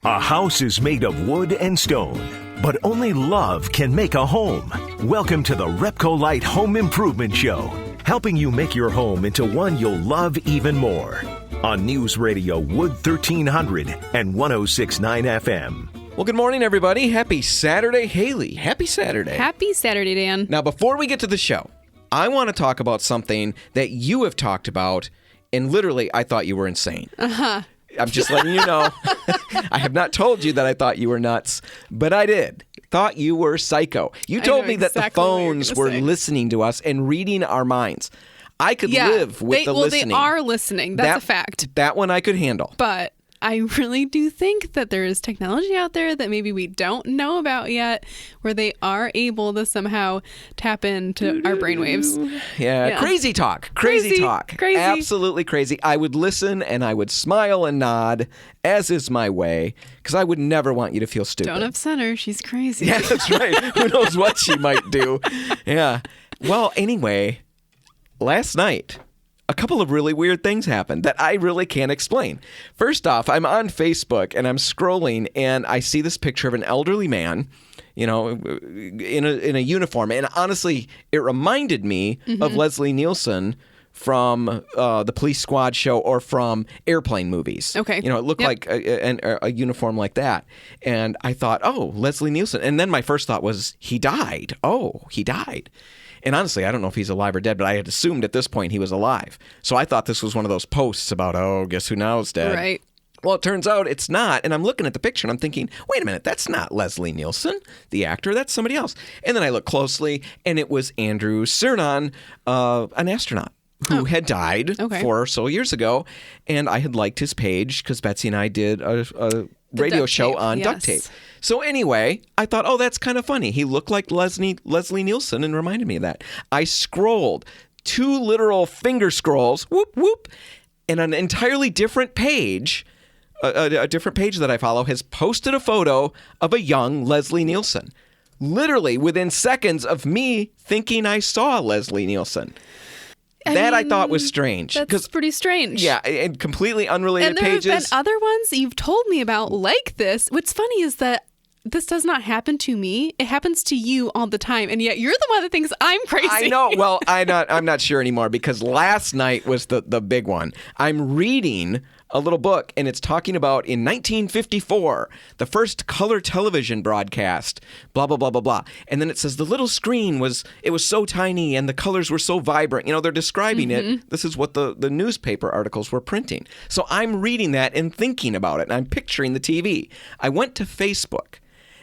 A house is made of wood and stone, but only love can make a home. Welcome to the RepcoLite Home Improvement Show, helping you make your home into one you'll love even more. On News Radio Wood 1300 and 106.9 FM. Well, good morning, everybody. Happy Saturday, Hailey. Happy Saturday. Happy Saturday, Dan. Now, before we get to the show, I want to talk about something that you have talked about, and literally, I thought you were insane. Uh-huh. I'm just letting you know. I have not told you that I thought you were nuts, but I did. Thought you were psycho. You told me that the phones were listening to us and reading our minds. I could live with the listening. Well, they are listening. That's a fact. That one I could handle. But I really do think that there is technology out there that maybe we don't know about yet, where they are able to somehow tap into our brainwaves. Yeah. Crazy talk. Crazy talk. Crazy. Absolutely crazy. I would listen and I would smile and nod, as is my way, because I would never want you to feel stupid. Don't upset her. She's crazy. Yeah, that's right. Who knows what she might do. Yeah. Well, anyway, last night, a couple of really weird things happened that I really can't explain. First off, I'm on Facebook and I'm scrolling and I see this picture of an elderly man, you know, in a uniform. And honestly, it reminded me of Leslie Nielsen from the Police Squad show or from airplane movies. Okay. You know, it looked like a uniform like that. And I thought, oh, Leslie Nielsen. And then my first thought was, he died. Oh, he died. And honestly, I don't know if he's alive or dead, but I had assumed at this point he was alive. So I thought this was one of those posts about, oh, guess who now is dead? Right. Well, it turns out it's not. And I'm looking at the picture and I'm thinking, wait a minute, that's not Leslie Nielsen, the actor. That's somebody else. And then I look closely and it was Andrew Cernan, an astronaut who had died 4 or so years ago. And I had liked his page because Betsy and I did a radio show on duct tape. So anyway, I thought, oh, that's kind of funny. He looked like Leslie Nielsen and reminded me of that. I scrolled 2 literal finger scrolls, whoop, whoop, and an entirely different page, a different page that I follow, has posted a photo of a young Leslie Nielsen. Literally within seconds of me thinking I saw Leslie Nielsen. I thought was strange. That's pretty strange. Yeah, and completely unrelated pages. And there have been other ones that you've told me about like this. What's funny is that this does not happen to me. It happens to you all the time, and yet you're the one that thinks I'm crazy. I know. Well, I'm not sure anymore because last night was the big one. I'm reading a little book, and it's talking about in 1954, the first color television broadcast, blah, blah, blah, blah, blah. And then it says the little screen was so tiny and the colors were so vibrant. You know, they're describing it. This is what the newspaper articles were printing. So I'm reading that and thinking about it, and I'm picturing the TV. I went to Facebook.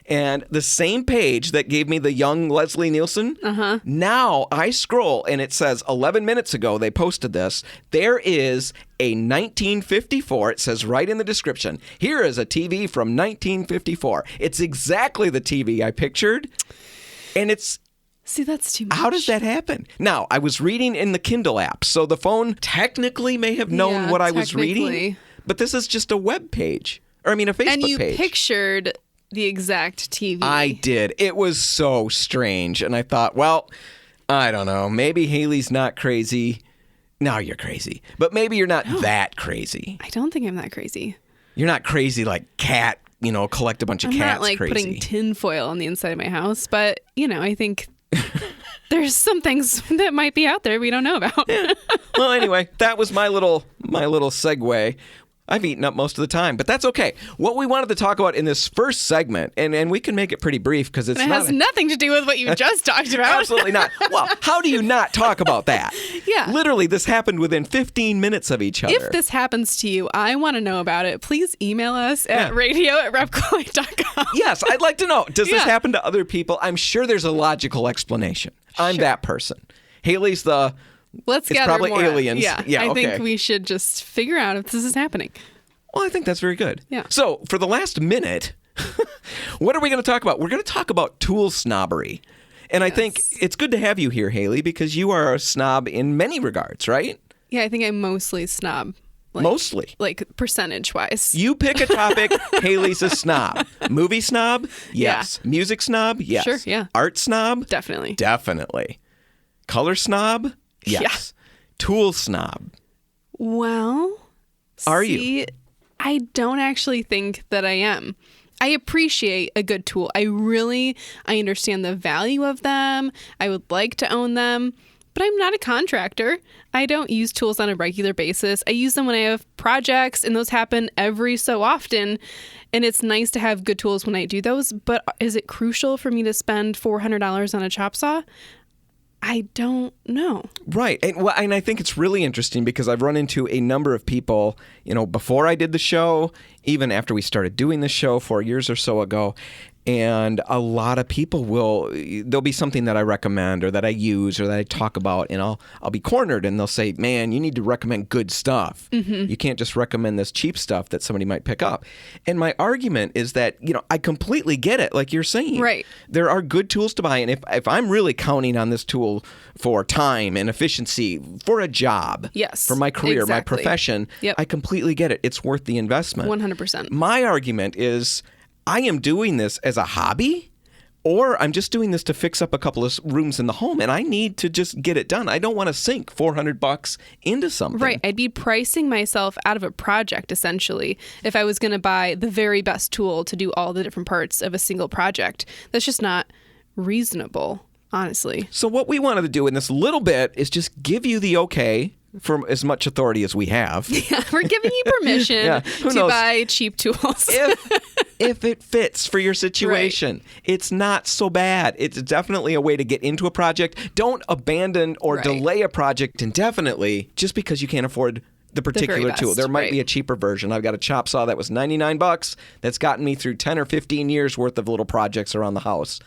And the same page that gave me the young Leslie Nielsen, now I scroll and it says 11 minutes ago they posted this. There is a 1954, it says right in the description, here is a TV from 1954. It's exactly the TV I pictured. And it's... See, that's too much. How does that happen? Now, I was reading in the Kindle app, so the phone technically may have known what I was reading. But this is just a web page. Or, I mean, a Facebook page. And you pictured the exact TV. I did. It was so strange. And I thought, well, I don't know. Maybe Hailey's not crazy. No, you're crazy. But maybe you're not that crazy. I don't think I'm that crazy. You're not crazy like cat, you know, collect a bunch of cats I'm not like crazy. Putting tinfoil on the inside of my house. But, you know, I think there's some things that might be out there we don't know about. Yeah. Well, anyway, that was my little segue. I've eaten up most of the time, but that's okay. What we wanted to talk about in this first segment, and we can make it pretty brief because it has nothing to do with what you just talked about. Absolutely not. Well, how do you not talk about that? Yeah. Literally, this happened within 15 minutes of each other. If this happens to you, I want to know about it. Please email us at radio@repcolite.com. Yes, I'd like to know. Does this happen to other people? I'm sure there's a logical explanation. I'm that person. Hailey's the... Let's it's gather probably more. aliens. Yeah, I think we should just figure out if this is happening. Well, I think that's very good. Yeah. So, for the last minute, what are we going to talk about? We're going to talk about tool snobbery. And I think it's good to have you here, Hailey, because you are a snob in many regards, right? Yeah, I think I'm mostly snob. Mostly? Like percentage-wise. You pick a topic, Hailey's a snob. Movie snob? Yes. Yeah. Music snob? Yes. Sure, yeah. Art snob? Definitely. Definitely. Color snob? Yes. Yeah. Tool snob? Well, are you? I don't actually think that I am. I appreciate a good tool. I understand the value of them. I would like to own them, but I'm not a contractor. I don't use tools on a regular basis. I use them when I have projects, and those happen every so often. And it's nice to have good tools when I do those. But is it crucial for me to spend $400 on a chop saw? I don't know. Right. And I think it's really interesting because I've run into a number of people, before I did the show, even after we started doing the show 4 years or so ago. And a lot of people there'll be something that I recommend or that I use or that I talk about, and I'll be cornered, and they'll say, man, you need to recommend good stuff. Mm-hmm. You can't just recommend this cheap stuff that somebody might pick up. And my argument is that, I completely get it, like you're saying. Right. There are good tools to buy, and if I'm really counting on this tool for time and efficiency, for a job, yes, for my career, exactly. my profession, yep. I completely get it. It's worth the investment. 100%. My argument is, I am doing this as a hobby, or I'm just doing this to fix up a couple of rooms in the home, and I need to just get it done. I don't want to sink $400 into something. Right. I'd be pricing myself out of a project, essentially, if I was going to buy the very best tool to do all the different parts of a single project. That's just not reasonable, honestly. So what we wanted to do in this little bit is just give you the okay from as much authority as we have. Yeah, we're giving you permission to buy cheap tools. If it fits for your situation. Right. It's not so bad. It's definitely a way to get into a project. Don't abandon or delay a project indefinitely just because you can't afford the particular tool. There might be a cheaper version. I've got a chop saw that was $99 that's gotten me through 10 or 15 years worth of little projects around the house.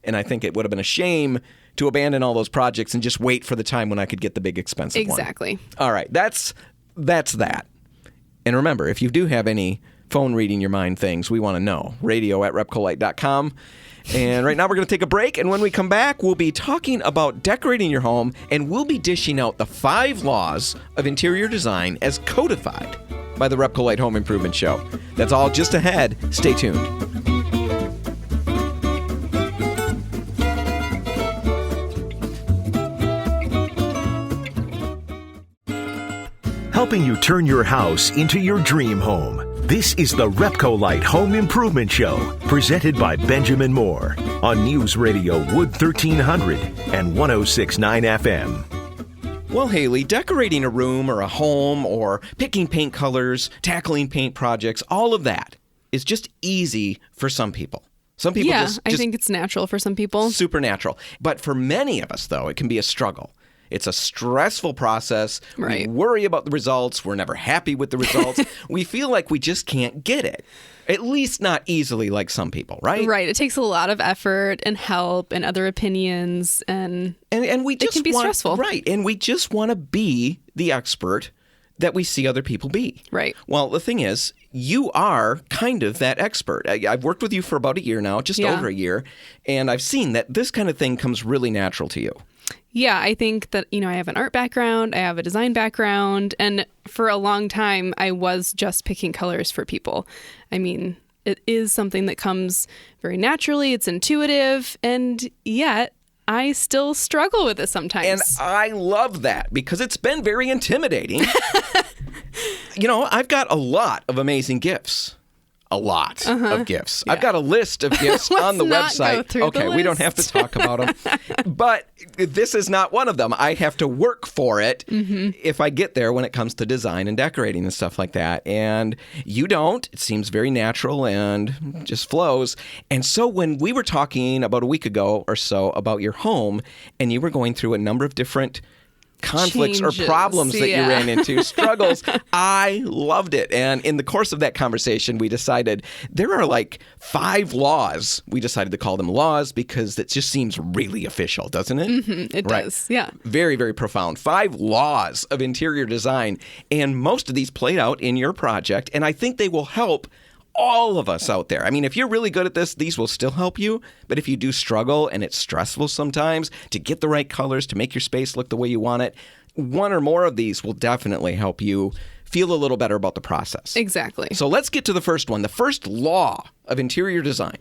And I think it would have been a shame to abandon all those projects and just wait for the time when I could get the big expensive one. Exactly. All right. That's that. And remember, if you do have any phone reading your mind things, we want to know. radio@repcolite.com. And right now we're going to take a break. And when we come back, we'll be talking about decorating your home, and we'll be dishing out the 5 laws of interior design as codified by the RepcoLite Home Improvement Show. That's all just ahead. Stay tuned. Helping you turn your house into your dream home. This is the RepcoLite Home Improvement Show, presented by Benjamin Moore on News Radio Wood 1300 and 106.9 FM. Well, Hailey, decorating a room or a home or picking paint colors, tackling paint projects, all of that is just easy for some people. Some people I think it's natural for some people. Supernatural. But for many of us, though, it can be a struggle. It's a stressful process. Right. We worry about the results. We're never happy with the results. We feel like we just can't get it. At least not easily like some people, right? Right. It takes a lot of effort and help and other opinions, and we just it can be stressful. Right. And we just want to be the expert that we see other people be. Right. Well, the thing is, you are kind of that expert. I've worked with you for about a year now, just over a year, and I've seen that this kind of thing comes really natural to you. Yeah, I think that, I have an art background, I have a design background, and for a long time, I was just picking colors for people. I mean, it is something that comes very naturally, it's intuitive, and yet I still struggle with it sometimes. And I love that because it's been very intimidating. I've got a lot of amazing gifts. A lot of gifts. Yeah. I've got a list of gifts on the website. Okay, we don't have to talk about them. But this is not one of them. I have to work for it if I get there when it comes to design and decorating and stuff like that. And you don't. It seems very natural and just flows. And so when we were talking about a week ago or so about your home, and you were going through a number of different conflicts or problems that you ran into, struggles, I loved it. And in the course of that conversation, we decided there are like 5 laws. We decided to call them laws because it just seems really official, doesn't it? Mm-hmm, it does, yeah. Very, very profound. 5 laws of interior design. And most of these played out in your project. And I think they will help all of us out there. I mean, if you're really good at this, these will still help you. But if you do struggle and it's stressful sometimes to get the right colors, to make your space look the way you want it, one or more of these will definitely help you feel a little better about the process. Exactly. So let's get to the first one. The first law of interior design,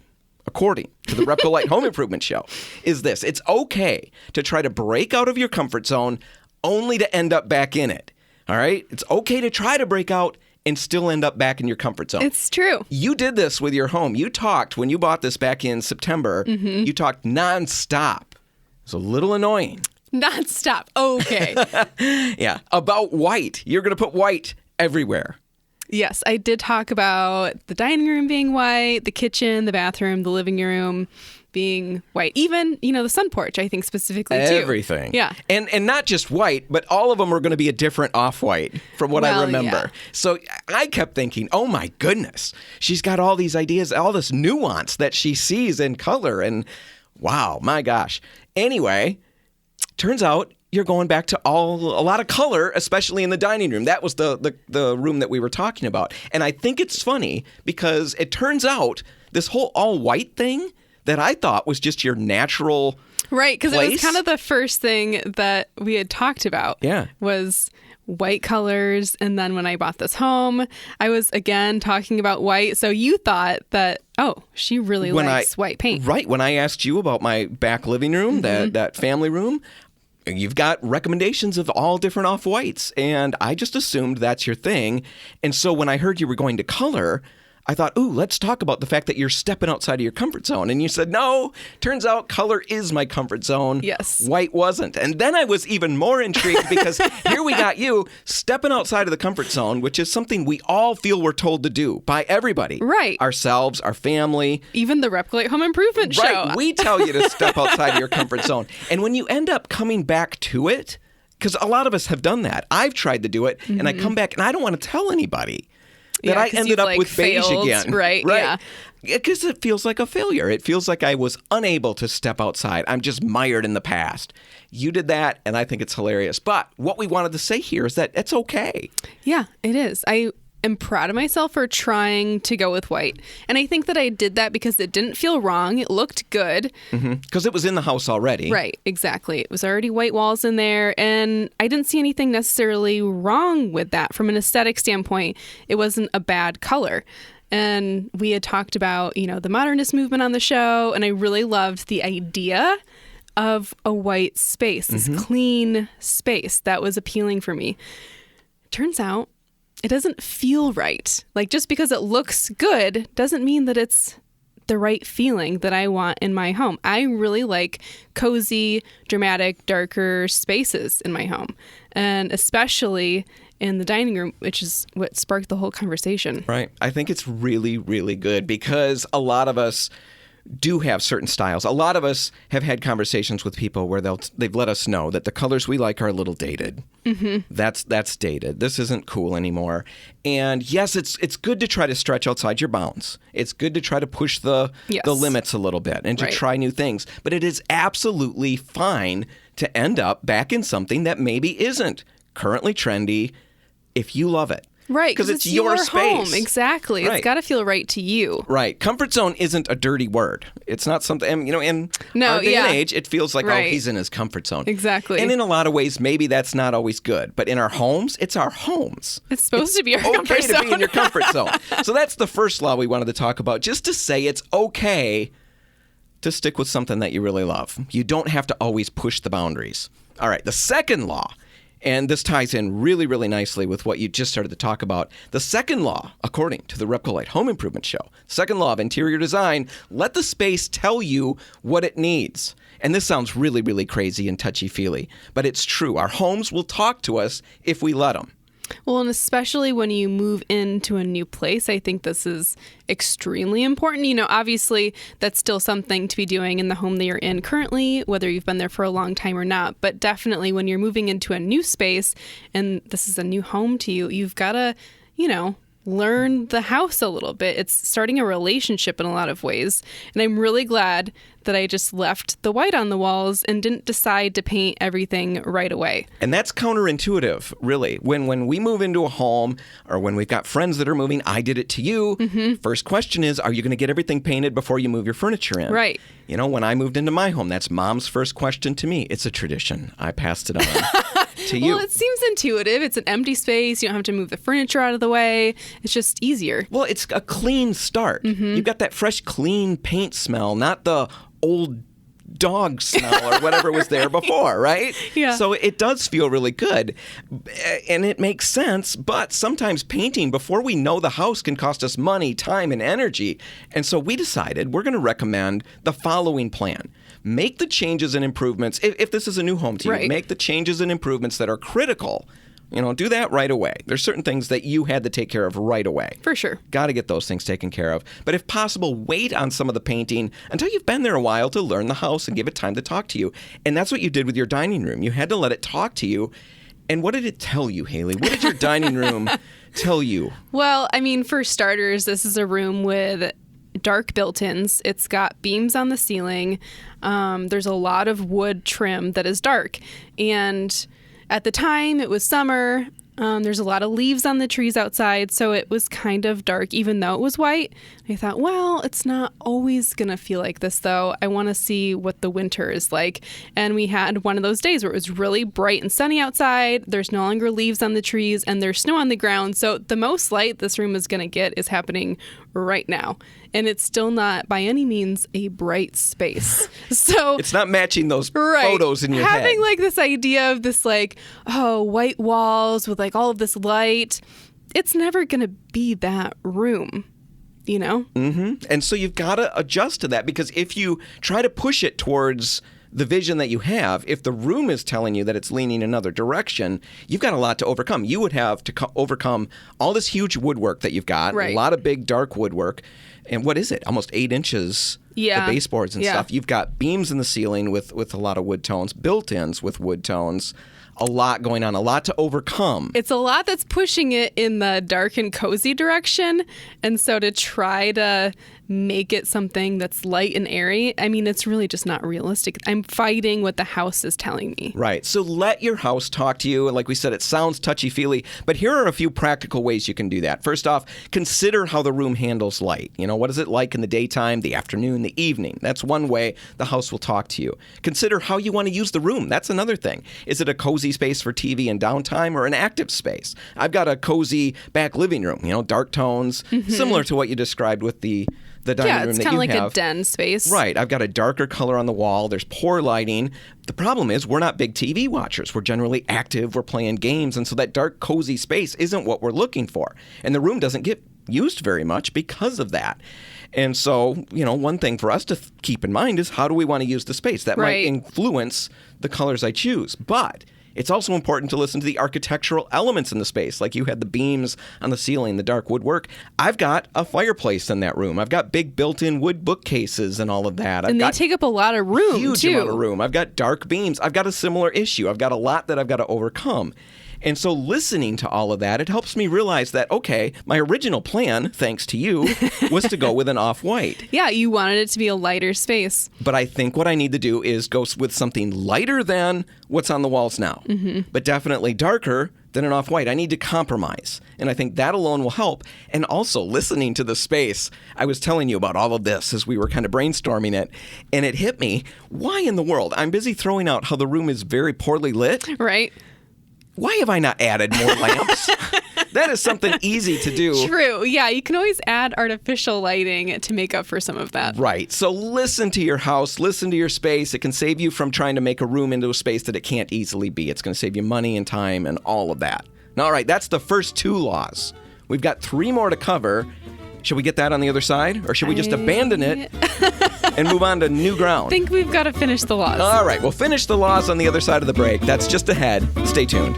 according to the RepcoLite Home Improvement Show, is this. It's okay to try to break out of your comfort zone only to end up back in it. All right? It's okay to try to break out and still end up back in your comfort zone. It's true. You did this with your home. You talked, when you bought this back in September, you talked nonstop. It's a little annoying. Nonstop. Okay. Yeah. About white. You're going to put white everywhere. Yes, I did talk about the dining room being white, the kitchen, the bathroom, the living room being white. Even, the sun porch, I think specifically, too. Everything. Yeah. And not just white, but all of them are going to be a different off-white from what I remember. Yeah. So I kept thinking, oh my goodness, she's got all these ideas, all this nuance that she sees in color. And wow, my gosh. Anyway, turns out you're going back to a lot of color, especially in the dining room. That was the room that we were talking about. And I think it's funny because it turns out this whole all white thing that I thought was just your natural right, because it was place. kind of the first thing that we had talked about. Yeah. Was white colors. And then when I bought this home, I was again talking about white. So you thought that, oh, she really likes white paint. Right. When I asked you about my back living room, that family room, you've got recommendations of all different off-whites, and I just assumed that's your thing. And so when I heard you were going to color, I thought, ooh, let's talk about the fact that you're stepping outside of your comfort zone. And you said, no, turns out color is my comfort zone. Yes. White wasn't. And then I was even more intrigued because here we got you stepping outside of the comfort zone, which is something we all feel we're told to do by everybody. Right. Ourselves, our family. Even the RepcoLite Home Improvement Show. Right. We tell you to step outside of your comfort zone. And when you end up coming back to it, because a lot of us have done that. I've tried to do it, and I come back, and I don't want to tell anybody that I ended up with beige again. Right, yeah. Because it feels like a failure. It feels like I was unable to step outside. I'm just mired in the past. You did that, and I think it's hilarious. But what we wanted to say here is that it's okay. Yeah, it is. I am proud of myself for trying to go with white. And I think that I did that because it didn't feel wrong. It looked good. Because it was in the house already. Right, exactly. It was already white walls in there, and I didn't see anything necessarily wrong with that. From an aesthetic standpoint, it wasn't a bad color. And we had talked about, the modernist movement on the show, and I really loved the idea of a white space, this clean space that was appealing for me. Turns out it doesn't feel right. Like, just because it looks good doesn't mean that it's the right feeling that I want in my home. I really like cozy, dramatic, darker spaces in my home, and especially in the dining room, which is what sparked the whole conversation. Right. I think it's really, really good because a lot of us do have certain styles. A lot of us have had conversations with people where they've let us know that the colors we like are a little dated. That's dated. This isn't cool anymore. And yes, it's good to try to stretch outside your bounds. It's good to try to push the limits a little bit and to try new things. But it is absolutely fine to end up back in something that maybe isn't currently trendy if you love it. Right, because it's your space. Home. Exactly. Right. It's got to feel right to you. Right. Comfort zone isn't a dirty word. It's not something, in our day and age, it feels like, oh, he's in his comfort zone. Exactly. And in a lot of ways, maybe that's not always good. But in our homes, it's our homes. It's supposed to be our comfort zone. It's okay to be in your comfort zone. So that's the first law we wanted to talk about, just to say it's okay to stick with something that you really love. You don't have to always push the boundaries. All right. The second law, and this ties in really, really nicely with what you just started to talk about. The second law, according to the RepcoLite Home Improvement Show, second law of interior design, let the space tell you what it needs. And this sounds really, really crazy and touchy-feely, but it's true. Our homes will talk to us if we let them. Well, and especially when you move into a new place, I think this is extremely important. Obviously, that's still something to be doing in the home that you're in currently, whether you've been there for a long time or not. But definitely when you're moving into a new space and this is a new home to you, you've got to, learn the house a little bit. It's starting a relationship in a lot of ways. And I'm really glad that I just left the white on the walls and didn't decide to paint everything right away. And that's counterintuitive, really. When we move into a home or when we've got friends that are moving, I did it to you. First question is, are you going to get everything painted before you move your furniture in? Right. When I moved into my home, that's Mom's first question to me. It's a tradition. I passed it on to you. Well, it seems intuitive. It's an empty space. You don't have to move the furniture out of the way. It's just easier. Well, it's a clean start. You've got that fresh, clean paint smell, not the old dog smell or whatever was there before, right? Yeah. So it does feel really good. And it makes sense, but sometimes painting before we know the house can cost us money, time, and energy. And so we decided we're going to recommend the following plan. Make the changes and improvements, if this is a new home to you, Right. make the changes and improvements that are critical. Do that right away. There's certain things that you had to take care of right away. For sure. Got to get those things taken care of. But if possible, wait on some of the painting until you've been there a while to learn the house and give it time to talk to you. And that's what you did with your dining room. You had to let it talk to you. And what did it tell you, Hailey? What did your dining room tell you? Well, I mean, for starters, this is a room with dark built-ins. It's got beams on the ceiling. There's a lot of wood trim that is dark. And at the time, it was summer. There's a lot of leaves on the trees outside, so it was kind of dark, even though it was white. I thought, well, it's not always going to feel like this, though. I want to see what the winter is like. And we had one of those days where it was really bright and sunny outside. There's no longer leaves on the trees, and there's snow on the ground. So the most light this room is going to get is happening right now. And it's still not, by any means, a bright space. So it's not matching those photos in your head. Having like this idea of this white walls with like all of this light, it's never going to be that room, Mm-hmm. And so you've got to adjust to that, because if you try to push it towards the vision that you have, if the room is telling you that it's leaning another direction, you've got a lot to overcome. You would have to overcome all this huge woodwork that you've got, right. A lot of big dark woodwork. And what is it? Almost 8 inches, yeah. The baseboards and stuff. You've got beams in the ceiling with a lot of wood tones, built-ins with wood tones, a lot going on, a lot to overcome. It's a lot that's pushing it in the dark and cozy direction. And so to try to make it something that's light and airy, I mean, it's really just not realistic. I'm fighting what the house is telling me. Right. So let your house talk to you. And like we said, it sounds touchy-feely, but here are a few practical ways you can do that. First off, consider how the room handles light. What is it like in the daytime, the afternoon, the evening? That's one way the house will talk to you. Consider how you want to use the room. That's another thing. Is it a cozy space for TV and downtime, or an active space? I've got a cozy back living room, dark tones, similar to what you described with the dining room that you have. Yeah, it's kind of like a den space. Right. I've got a darker color on the wall. There's poor lighting. The problem is we're not big TV watchers. We're generally active. We're playing games. And so that dark, cozy space isn't what we're looking for. And the room doesn't get used very much because of that. And so, one thing for us to keep in mind is, how do we want to use the space? That might influence the colors I choose. But it's also important to listen to the architectural elements in the space. Like you had the beams on the ceiling, the dark woodwork. I've got a fireplace in that room. I've got big built-in wood bookcases and all of that. And they take up a lot of room, huge amount of room. I've got dark beams. I've got a similar issue. I've got a lot that I've got to overcome. And so listening to all of that, it helps me realize that, okay, my original plan, thanks to you, was to go with an off-white. Yeah, you wanted it to be a lighter space. But I think what I need to do is go with something lighter than what's on the walls now, but definitely darker than an off-white. I need to compromise. And I think that alone will help. And also listening to the space, I was telling you about all of this as we were kind of brainstorming it, and it hit me, why in the world? I'm busy throwing out how the room is very poorly lit. Right. Why have I not added more lamps? That is something easy to do. True. Yeah, you can always add artificial lighting to make up for some of that. Right. So listen to your house, listen to your space. It can save you from trying to make a room into a space that it can't easily be. It's going to save you money and time and all of that. All right, that's the first 2 laws. We've got 3 more to cover. Should we get that on the other side? Or should we just abandon it and move on to new ground? I think we've got to finish the laws. All right, we'll finish the laws on the other side of the break. That's just ahead. Stay tuned.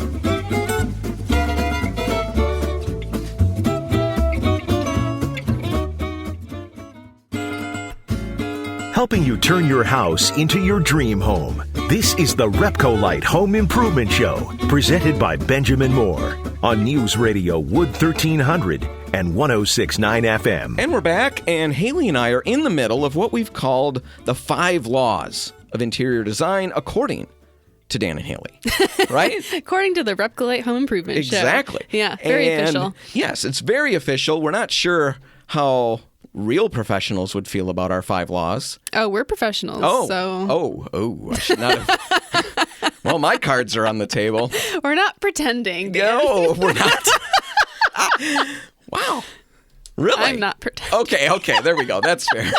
Helping you turn your house into your dream home. This is the RepcoLite Home Improvement Show, presented by Benjamin Moore on News Radio Wood 1300 and 106.9 FM. And we're back, and Hailey and I are in the middle of what we've called the 5 laws of interior design, according to Dan and Hailey, right? According to the RepcoLite Home Improvement Show. Exactly. Yeah, very official. Yes, it's very official. We're not sure how real professionals would feel about our 5 laws. Oh, we're professionals. I should not have. Well, my cards are on the table. We're not pretending, Dan. No, we're not. Wow. Really? I'm not pretending. Okay, there we go. That's fair.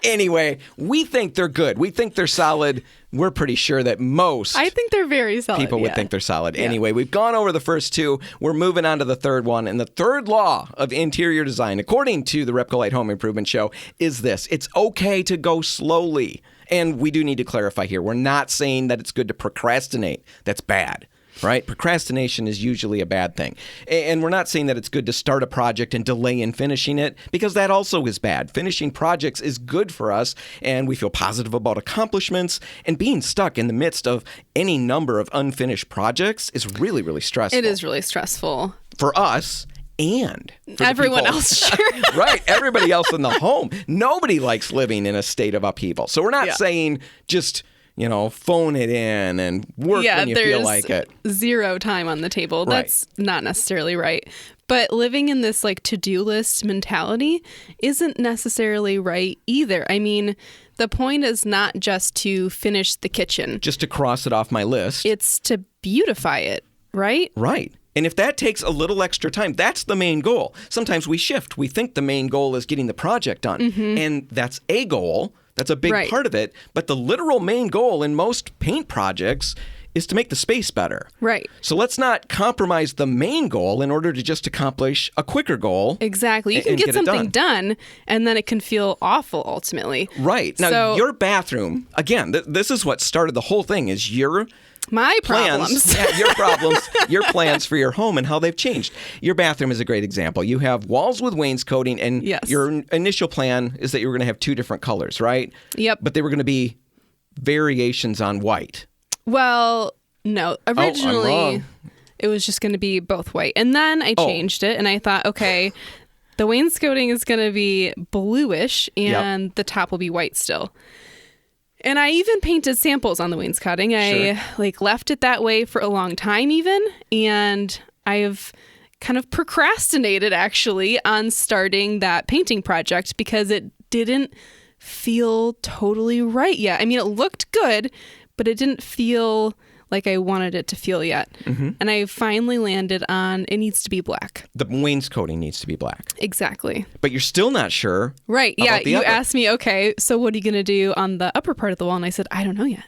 Anyway, we think they're good. We think they're solid. We're pretty sure that most I think they're very solid. people would think they're solid. Anyway, we've gone over the first two. We're moving on to the third one. And the third law of interior design, according to the RepcoLite Home Improvement Show, is this. It's okay to go slowly. And we do need to clarify here. We're not saying that it's good to procrastinate. That's bad. Right? Procrastination is usually a bad thing. And we're not saying that it's good to start a project and delay in finishing it, because that also is bad. Finishing projects is good for us, and we feel positive about accomplishments. And being stuck in the midst of any number of unfinished projects is really, really stressful. It is really stressful. For us and for everyone the people. else, sure. Right. Everybody else in the home. Nobody likes living in a state of upheaval. So we're not saying just... phone it in and work when you feel like it. Zero time on the table. That's not necessarily right. But living in this to-do list mentality isn't necessarily right either. I mean, the point is not just to finish the kitchen. Just to cross it off my list. It's to beautify it, right? Right. And if that takes a little extra time, that's the main goal. Sometimes we shift. We think the main goal is getting the project done. Mm-hmm. And that's a goal. That's a big part of it. But the literal main goal in most paint projects is to make the space better. Right. So let's not compromise the main goal in order to just accomplish a quicker goal. Exactly. You can get something done, and then it can feel awful ultimately. Right. Now, your bathroom, again, this is what started the whole thing, is your... My problems. Your problems, your plans for your home and how they've changed. Your bathroom is a great example. You have walls with wainscoting, and your initial plan is that you were going to have two different colors, right? Yep. But they were going to be variations on white. Well, no. Originally, I'm wrong. It was just going to be both white. And then I changed it, and I thought, okay, the wainscoting is going to be bluish, and the top will be white still. And I even painted samples on the wainscoting. I left it that way for a long time even. And I've kind of procrastinated actually on starting that painting project because it didn't feel totally right yet. I mean, it looked good, but it didn't feel like I wanted it to feel yet. Mm-hmm. And I finally landed on it needs to be black. The wainscoting needs to be black. Exactly. But you're still not sure. Right. Yeah. You asked me, okay, so what are you going to do on the upper part of the wall? And I said, I don't know yet.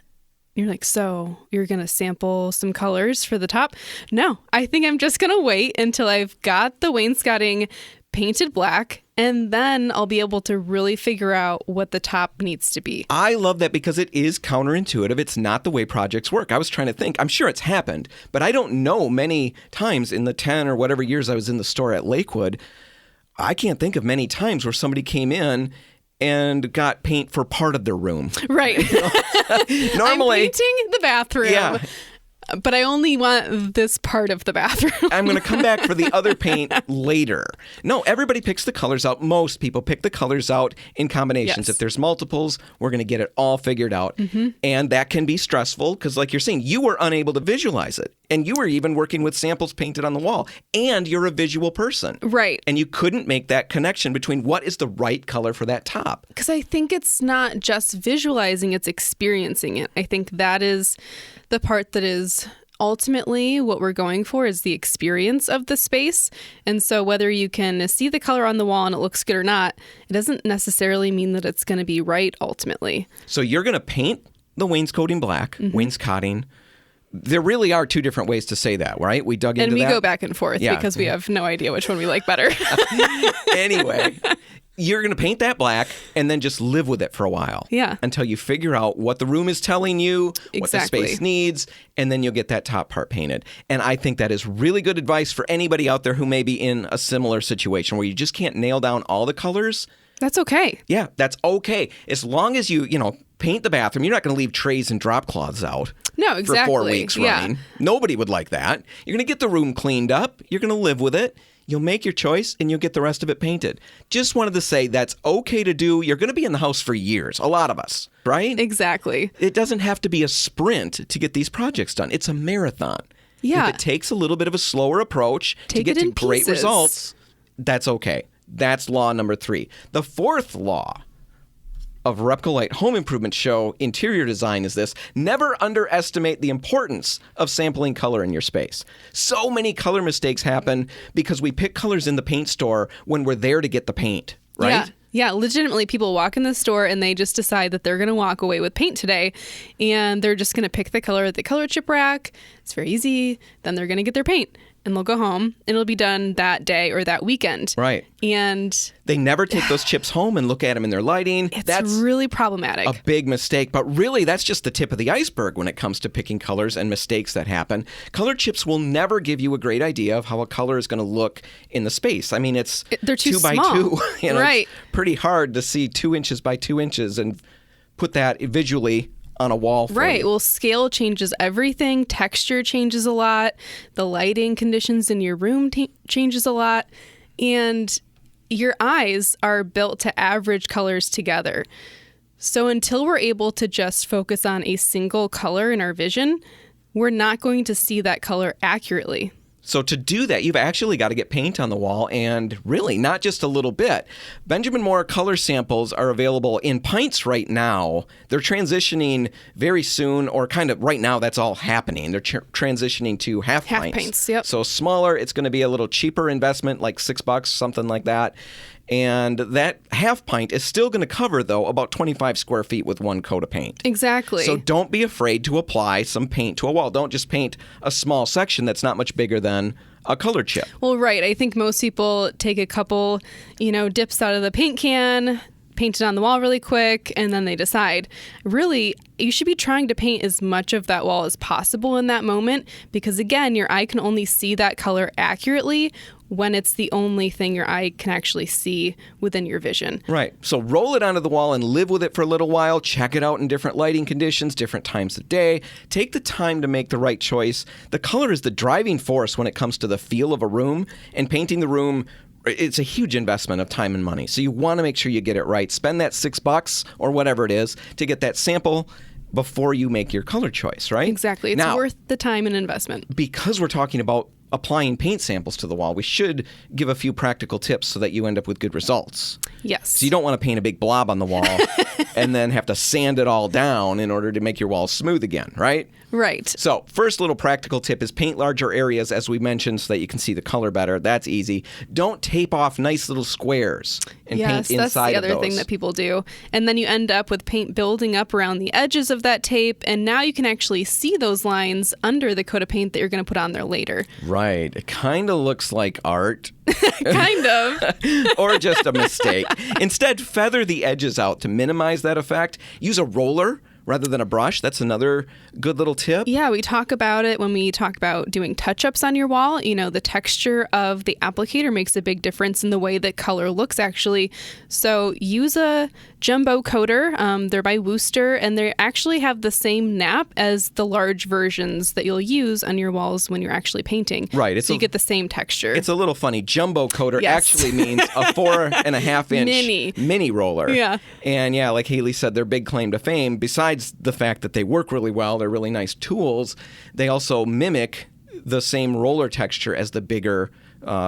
You're like, so you're going to sample some colors for the top? No, I think I'm just going to wait until I've got the wainscoting painted black, and then I'll be able to really figure out what the top needs to be. I love that because it is counterintuitive. It's not the way projects work. I was trying to think. I'm sure it's happened, but I don't know many times in the 10 or whatever years I was in the store at Lakewood, I can't think of many times where somebody came in and got paint for part of their room. Right. Normally, I'm painting the bathroom. Yeah. But I only want this part of the bathroom. I'm going to come back for the other paint later. No, everybody picks the colors out. Most people pick the colors out in combinations. Yes. If there's multiples, we're going to get it all figured out. Mm-hmm. And that can be stressful because, like you're saying, you were unable to visualize it. And you were even working with samples painted on the wall. And you're a visual person. Right. And you couldn't make that connection between what is the right color for that top. Because I think it's not just visualizing, it's experiencing it. I think that is the part that is ultimately what we're going for, is the experience of the space. And so whether you can see the color on the wall and it looks good or not, it doesn't necessarily mean that it's going to be right ultimately. So you're going to paint the wainscoting black, wainscoting. There really are two different ways to say that, right? We dug into that. And we go back and forth because we have no idea which one we like better. Anyway, you're going to paint that black and then just live with it for a while. Yeah. Until you figure out what the room is telling you, what the Exactly. space needs, and then you'll get that top part painted. And I think that is really good advice for anybody out there who may be in a similar situation where you just can't nail down all the colors. That's okay. Yeah, that's okay. As long as you paint the bathroom, you're not going to leave trays and drop cloths out. No, exactly. For 4 weeks running. Nobody would like that. You're going to get the room cleaned up. You're going to live with it. You'll make your choice, and you'll get the rest of it painted. Just wanted to say that's okay to do. You're going to be in the house for years, a lot of us, right? Exactly. It doesn't have to be a sprint to get these projects done. It's a marathon. Yeah. If it takes a little bit of a slower approach to Take get it to in great pieces. results, that's okay. That's law number 3. The fourth law of RepcoLite Home Improvement Show interior design is this: never underestimate the importance of sampling color in your space. So many color mistakes happen because we pick colors in the paint store when we're there to get the paint, right? Yeah. Yeah, legitimately, people walk in the store and they just decide that they're going to walk away with paint today, and they're just going to pick the color at the color chip rack. It's very easy. Then they're going to get their paint, and they'll go home, and it'll be done that day or that weekend. Right. And they never take those chips home and look at them in their lighting. That's really problematic. A big mistake. But really, that's just the tip of the iceberg when it comes to picking colors and mistakes that happen. Color chips will never give you a great idea of how a color is going to look in the space. I mean, they're too 2 by small. 2. Right. It's pretty hard to see 2 inches by 2 inches and put that visually on a wall for Right. you. Well, scale changes everything. Texture changes a lot. The lighting conditions in your room changes a lot. And your eyes are built to average colors together. So until we're able to just focus on a single color in our vision, we're not going to see that color accurately. So to do that, you've actually got to get paint on the wall, and really not just a little bit. Benjamin Moore color samples are available in pints right now. They're transitioning very soon, or kind of right now that's all happening. They're transitioning to half pints. Yep. So smaller, it's going to be a little cheaper investment, like $6, something like that. And that half pint is still going to cover, though, about 25 square feet with one coat of paint. Exactly. So don't be afraid to apply some paint to a wall. Don't just paint a small section that's not much bigger than a color chip. Well, right. I think most people take a couple, dips out of the paint can, paint it on the wall really quick, and then they decide. Really, you should be trying to paint as much of that wall as possible in that moment because, again, your eye can only see that color accurately when it's the only thing your eye can actually see within your vision. Right. So roll it onto the wall and live with it for a little while. Check it out in different lighting conditions, different times of day. Take the time to make the right choice. The color is the driving force when it comes to the feel of a room, and painting the room, it's a huge investment of time and money. So you want to make sure you get it right. Spend that $6 or whatever it is to get that sample before you make your color choice, right? Exactly. It's worth the time and investment. Because we're talking about applying paint samples to the wall, we should give a few practical tips so that you end up with good results. Yes. So you don't want to paint a big blob on the wall and then have to sand it all down in order to make your walls smooth again, right? Right. So first little practical tip is paint larger areas, as we mentioned, so that you can see the color better. That's easy. Don't tape off nice little squares and paint inside of those. Yes, that's the other thing that people do. And then you end up with paint building up around the edges of that tape, and now you can actually see those lines under the coat of paint that you're going to put on there later. Right. It kind of looks like art. Kind of. Or just a mistake. Instead, feather the edges out to minimize that effect. Use a roller rather than a brush. That's another good little tip. Yeah, we talk about it when we talk about doing touch-ups on your wall. The texture of the applicator makes a big difference in the way that color looks, actually. So use a jumbo coater. They're by Wooster, and they actually have the same nap as the large versions that you'll use on your walls when you're actually painting. Right. So you get the same texture. It's a little funny. Jumbo coater Yes. actually means a 4.5-inch mini roller. Yeah. And yeah, like Hailey said, their big claim to fame, besides the fact that they work really well, they're really nice tools, they also mimic the same roller texture as the bigger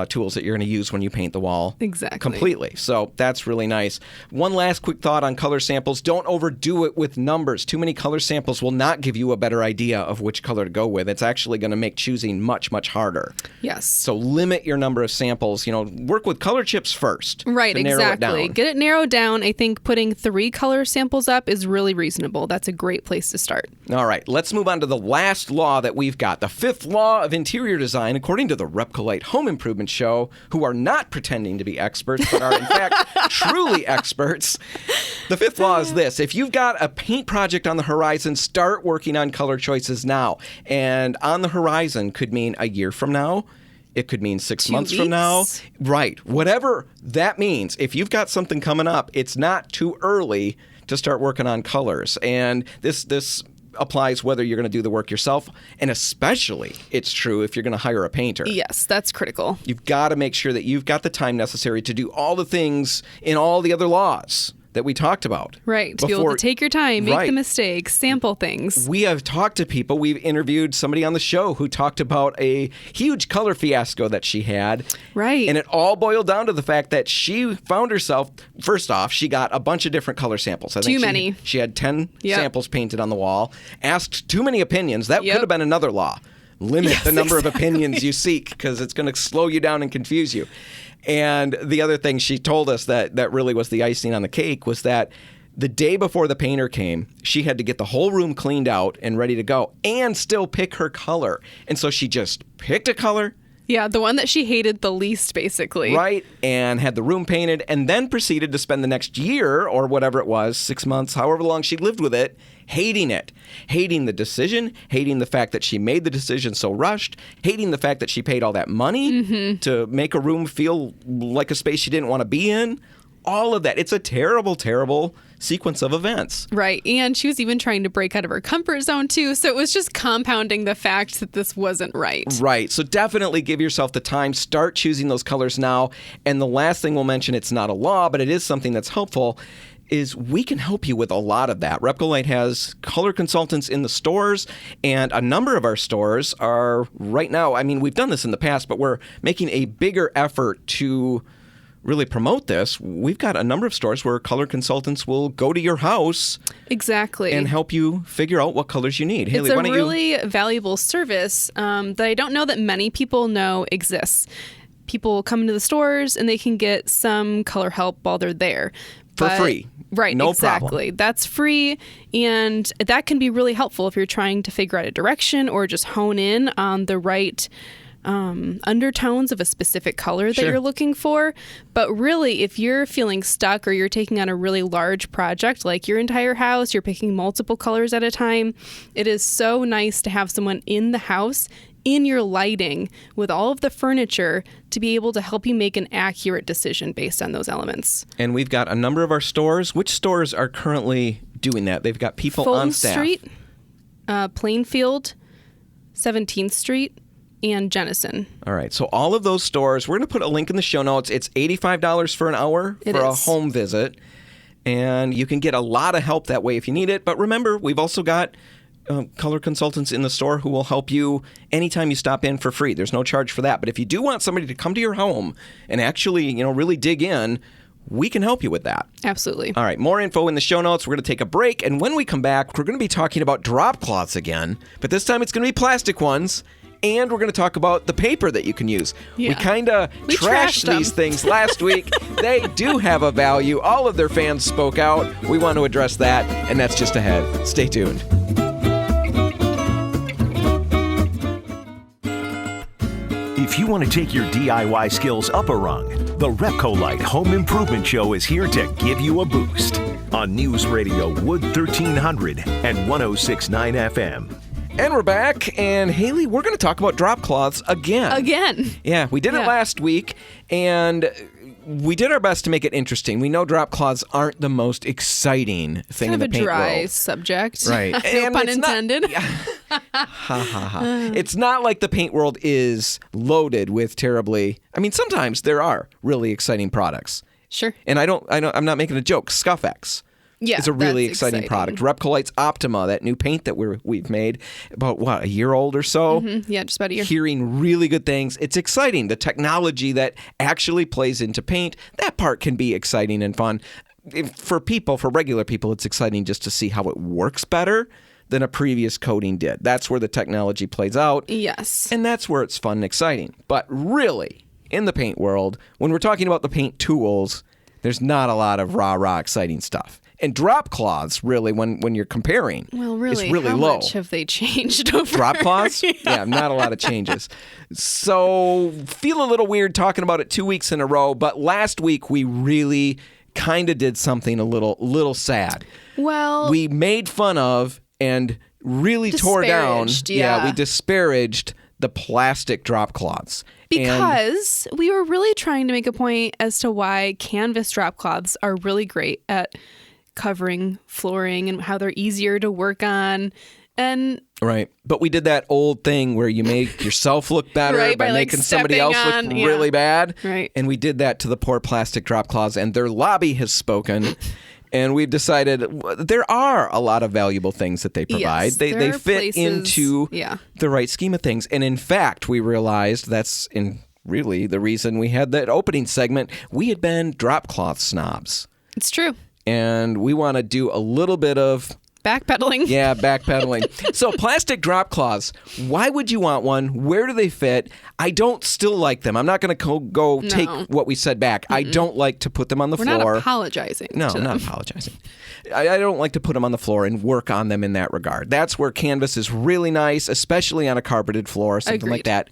tools that you're going to use when you paint the wall. Exactly. Completely. So that's really nice. One last quick thought on color samples. Don't overdo it with numbers. Too many color samples will not give you a better idea of which color to go with. It's actually going to make choosing much, much harder. Yes. So limit your number of samples. Work with color chips first. Right, to narrow it exactly. down. Get it narrowed down. I think putting 3 color samples up is really reasonable. That's a great place to start. All right, let's move on to the last law that we've got. The 5th law of interior design, according to the RepcoLite Home Improvement Show, who are not pretending to be experts, but are in fact truly experts. The 5th law is this. If you've got a paint project on the horizon, start working on color choices now. And on the horizon could mean a year from now. It could mean 6 months from now. Right. Whatever that means. If you've got something coming up, it's not too early to start working on colors. And this applies whether you're going to do the work yourself, and especially it's true if you're going to hire a painter. Yes, that's critical. You've got to make sure that you've got the time necessary to do all the things in all the other laws that we talked about. Right, to be able to take your time, make the mistakes, sample things. We have talked to people. We've interviewed somebody on the show who talked about a huge color fiasco that she had. Right. And it all boiled down to the fact that she found herself, first off, she got a bunch of different color samples. I think Too many. She had 10 samples painted on the wall, asked too many opinions. That could have been another law. limit the number of opinions you seek because it's going to slow you down and confuse you. And the other thing she told us that really was the icing on the cake was that the day before the painter came, she had to get the whole room cleaned out and ready to go and still pick her color. And so she just picked a color. Yeah, the one that she hated the least, basically. Right, and had the room painted and then proceeded to spend the next year or whatever it was, 6 months, however long she lived with it, hating it. Hating the decision, hating the fact that she made the decision so rushed, hating the fact that she paid all that money to make a room feel like a space she didn't want to be in. All of that. It's a terrible, terrible sequence of events. Right. And she was even trying to break out of her comfort zone, too. So it was just compounding the fact that this wasn't right. Right. So definitely give yourself the time. Start choosing those colors now. And the last thing we'll mention, it's not a law, but it is something that's helpful, is we can help you with a lot of that. RepcoLite has color consultants in the stores, and a number of our stores are right now, I mean, we've done this in the past, but we're making a bigger effort to really promote this. We've got a number of stores where color consultants will go to your house exactly and help you figure out what colors you need. Hailey, it's why a don't really valuable service that I don't know that many people know exists. People come into the stores and they can get some color help while they're there. For free. Right, no exactly. problem. That's free, and that can be really helpful if you're trying to figure out a direction or just hone in on the right undertones of a specific color that you're looking for. But really, if you're feeling stuck or you're taking on a really large project like your entire house, you're picking multiple colors at a time, it is so nice to have someone in the house, in your lighting, with all of the furniture, to be able to help you make an accurate decision based on those elements. And we've got a number of our stores. Which stores are currently doing that? They've got people Fulton on staff. Street, Plainfield, 17th Street, and Jennison. All right. So all of those stores, we're going to put a link in the show notes. It's $85 for an hour for a home visit. And you can get a lot of help that way if you need it. But remember, we've also got color consultants in the store who will help you anytime you stop in for free. There's no charge for that. But if you do want somebody to come to your home and actually, really dig in, we can help you with that. Absolutely. All right, more info in the show notes. We're going to take a break, and when we come back, we're going to be talking about drop cloths again, but this time it's going to be plastic ones, and we're going to talk about the paper that you can use. Yeah. We kind of trashed these things last week. They do have a value. All of their fans spoke out. We want to address that, and that's just ahead. Stay tuned. If you want to take your DIY skills up a rung, the RepcoLite Home Improvement Show is here to give you a boost on News Radio Wood 1300 and 106.9 FM. And we're back, and Hailey, we're going to talk about drop cloths again. Again. Yeah, we did it last week, and we did our best to make it interesting. We know drop cloths aren't the most exciting thing in the paint world. Kind of a dry subject. Right. No And pun it's not- intended. Ha ha ha. It's not like the paint world is loaded with terribly... I mean, sometimes there are really exciting products. Sure. And I'm not making a joke. Scuff-X. Yeah, it's a really that's exciting product. RepcoLite's Optima, that new paint that we've made, about, a year old or so? Mm-hmm. Yeah, just about a year. Hearing really good things. It's exciting. The technology that actually plays into paint, that part can be exciting and fun. For regular people, it's exciting just to see how it works better than a previous coating did. That's where the technology plays out. Yes. And that's where it's fun and exciting. But really, in the paint world, when we're talking about the paint tools, there's not a lot of rah-rah exciting stuff. And drop cloths, really, when you're comparing, well, really, is really how low. much have they changed over? Drop cloths? Yeah, not a lot of changes. So feel a little weird talking about it 2 weeks in a row, but last week we really kind of did something a little sad. Well, we made fun of and really tore down. Yeah, we disparaged the plastic drop cloths. Because we were really trying to make a point as to why canvas drop cloths are really great at covering flooring and how they're easier to work on. And right. But we did that old thing where you make yourself look better right, by making somebody else look really bad. Right. And we did that to the poor plastic drop cloths, and their lobby has spoken. And we've decided there are a lot of valuable things that they provide. Yes, they fit into the right scheme of things. And in fact, we realized that's really the reason we had that opening segment. We had been drop cloth snobs. It's true. And we want to do a little bit of Backpedaling. Yeah, backpedaling. So plastic drop cloths, why would you want one? Where do they fit? I don't still like them. I'm not going to go take what we said back. I don't like to put them on the We're floor. not apologizing. No, I'm not apologizing. I don't like to put them on the floor and work on them in that regard. That's where canvas is really nice, especially on a carpeted floor, something like that.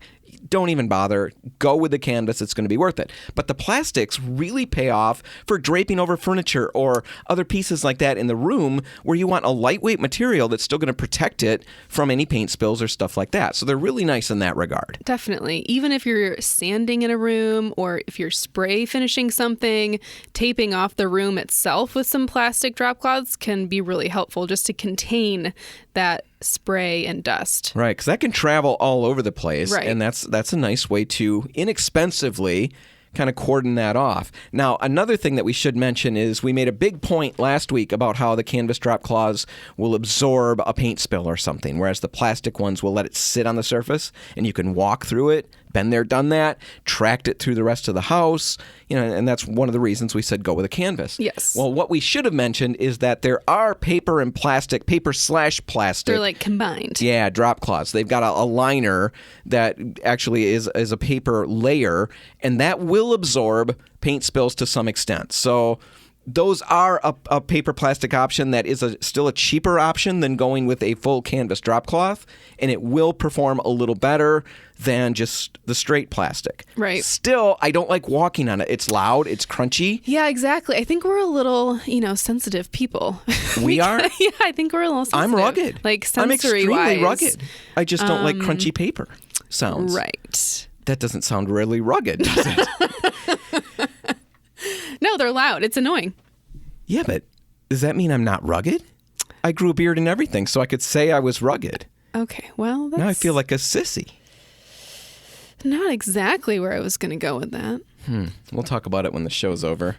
Don't even bother. Go with the canvas. It's going to be worth it. But the plastics really pay off for draping over furniture or other pieces like that in the room where you want a lightweight material that's still going to protect it from any paint spills or stuff like that. So they're really nice in that regard. Definitely. Even if you're sanding in a room or if you're spray finishing something, taping off the room itself with some plastic drop cloths can be really helpful just to contain that spray and dust. Right, because that can travel all over the place. Right. And that's a nice way to inexpensively kind of cordon that off. Now, another thing that we should mention is we made a big point last week about how the canvas drop cloths will absorb a paint spill or something, whereas the plastic ones will let it sit on the surface and you can walk through it. Been there, done that, tracked it through the rest of the house, and that's one of the reasons we said go with a canvas. Yes. Well, what we should have mentioned is that there are paper and plastic, paper/plastic. They're like combined. Yeah, drop cloths. They've got a liner that actually is a paper layer, and that will absorb paint spills to some extent. So those are a paper plastic option that is still a cheaper option than going with a full canvas drop cloth, and it will perform a little better than just the straight plastic. Right. Still, I don't like walking on it. It's loud. It's crunchy. Yeah, exactly. I think we're a little, sensitive people. We are? Yeah, I think we're a little sensitive. I'm rugged. Like I'm extremely sensory-wise. rugged. I just don't like crunchy paper sounds. Right. That doesn't sound really rugged, does it? No, they're loud. It's annoying. Yeah, but does that mean I'm not rugged? I grew a beard and everything, so I could say I was rugged. Okay, well, that's Now I feel like a sissy. not exactly where I was going to go with that. We'll talk about it when the show's over.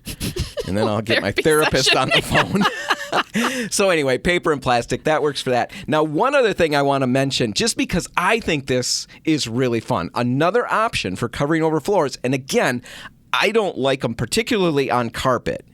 And then I'll get my Therapy therapist on the phone. So anyway, paper and plastic, that works for that. Now, one other thing I want to mention, just because I think this is really fun, another option for covering over floors, and again, I don't like them particularly on carpet,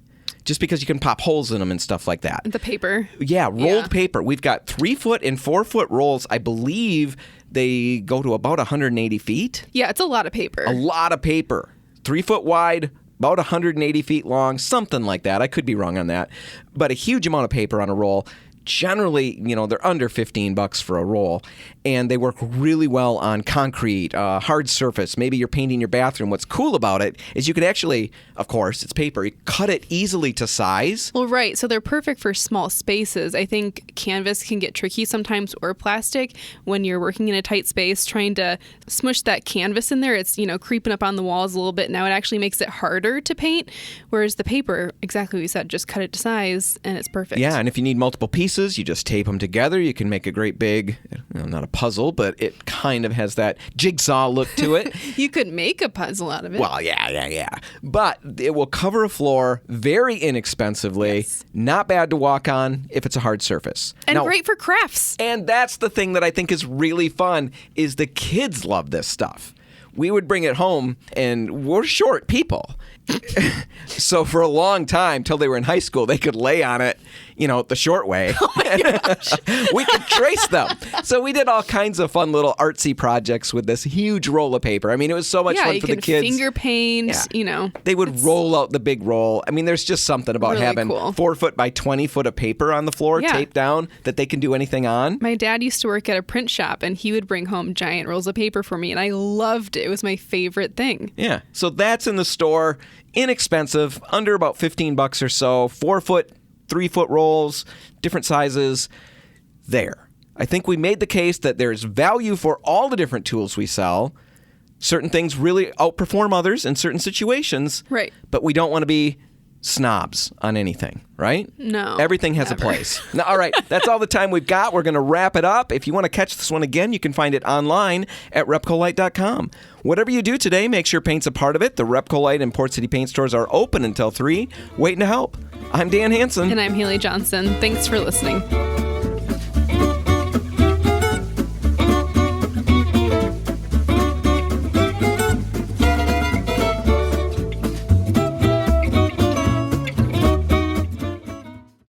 just because you can pop holes in them and stuff like that. The paper. Yeah, rolled paper. We've got 3-foot and 4-foot rolls. I believe they go to about 180 feet. Yeah, it's a lot of paper. A lot of paper. 3-foot wide, about 180 feet long, something like that. I could be wrong on that. But a huge amount of paper on a roll. Generally, they're under $15 for a roll, and they work really well on concrete, hard surface. Maybe you're painting your bathroom. What's cool about it is you can actually, of course, it's paper, you cut it easily to size. Well, right. So they're perfect for small spaces. I think canvas can get tricky sometimes, or plastic, when you're working in a tight space, trying to smush that canvas in there. It's, creeping up on the walls a little bit. Now it actually makes it harder to paint, whereas the paper, exactly what you said, just cut it to size, and it's perfect. Yeah, and if you need multiple pieces, you just tape them together. You can make a great big, not a puzzle, but it kind of has that jigsaw look to it. You could make a puzzle out of it. Well, yeah. But it will cover a floor very inexpensively. Yes. Not bad to walk on if it's a hard surface. And Now, great for crafts. and that's the thing that I think is really fun, is the kids love this stuff. We would bring it home, and we're short people. So for a long time, till they were in high school, they could lay on it, the short way. Oh my gosh. We could trace them. So we did all kinds of fun little artsy projects with this huge roll of paper. I mean, it was so much fun for the kids. Yeah, you can finger paint, They would roll out the big roll. I mean, there's just something about really having cool. 4-foot by 20-foot of paper on the floor taped down that they can do anything on. My dad used to work at a print shop, and he would bring home giant rolls of paper for me, and I loved it. It was my favorite thing. Yeah. So that's in the store. Inexpensive, under about $15 or so. 4-foot, 3-foot rolls, different sizes. There. I think we made the case that there's value for all the different tools we sell. Certain things really outperform others in certain situations. Right. But we don't want to be snobs on anything, right? No. Everything has never. a place. Now, all right, that's all the time we've got. We're going to wrap it up. If you want to catch this one again, you can find it online at RepcoLite.com. Whatever you do today, make sure paint's a part of it. The RepcoLite and Port City paint stores are open until 3, waiting to help. I'm Dan Hansen. And I'm Hailey Johnson. Thanks for listening.